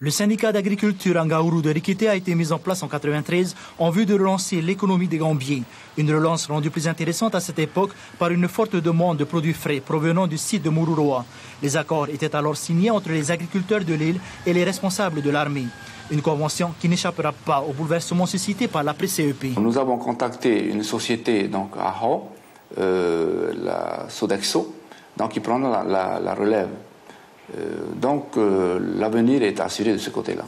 Le syndicat d'agriculture Angaourou de Rikité a été mis en place en 1993 en vue de relancer l'économie des Gambiers. Une relance rendue plus intéressante à cette époque par une forte demande de produits frais provenant du site de Mururoa. Les accords étaient alors signés entre les agriculteurs de l'île et les responsables de l'armée. Une convention qui n'échappera pas au bouleversement suscité par l'après-CEP. Nous avons contacté une société donc, à Hao, la Sodexo, donc, qui prendra la relève. L'avenir est assuré de ce côté-là.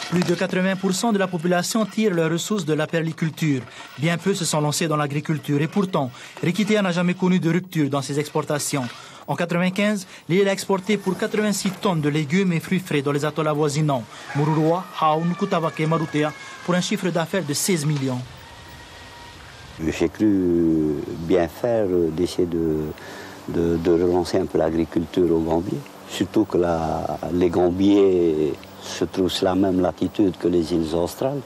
Plus de 80% de la population tire leurs ressources de la perliculture. Bien peu se sont lancés dans l'agriculture et pourtant, Rikité n'a jamais connu de rupture dans ses exportations. En 1995, l'île a exporté pour 86 tonnes de légumes et fruits frais dans les atolls avoisinants, Mururoa, Hao, Nukutavake et Marutea, pour un chiffre d'affaires de 16 millions. J'ai cru bien faire d'essayer de relancer un peu l'agriculture au Gambier. Surtout que les Gambiers se trouvent sur la même latitude que les îles australes,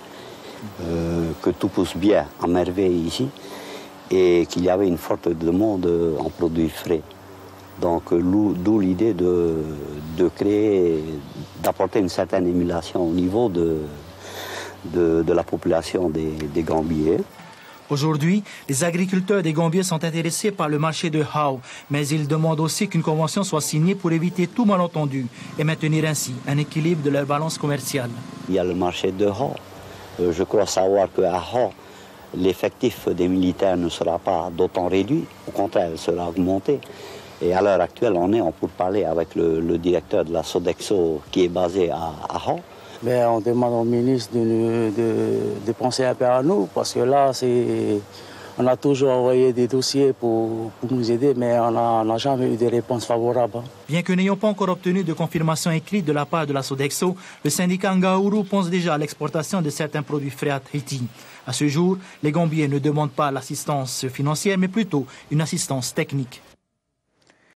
que tout pousse bien, à merveille ici, et qu'il y avait une forte demande en produits frais. Donc d'où l'idée de créer, d'apporter une certaine émulation au niveau de la population des Gambiers. Aujourd'hui, les agriculteurs des Gambiers sont intéressés par le marché de Hao, mais ils demandent aussi qu'une convention soit signée pour éviter tout malentendu et maintenir ainsi un équilibre de leur balance commerciale. Il y a le marché de Hao. Je crois savoir qu'à Hao, l'effectif des militaires ne sera pas d'autant réduit, au contraire, il sera augmenté. Et à l'heure actuelle, on est en pourparlers avec le directeur de la Sodexo qui est basé à Hao. Mais on demande au ministre de penser un peu à nous, parce que là, on a toujours envoyé des dossiers pour nous aider, mais on n'a jamais eu de réponse favorable. Bien que n'ayant pas encore obtenu de confirmation écrite de la part de la Sodexo, le syndicat Angaourou pense déjà à l'exportation de certains produits frais à Tahiti. À ce jour, les Gambiers ne demandent pas l'assistance financière, mais plutôt une assistance technique.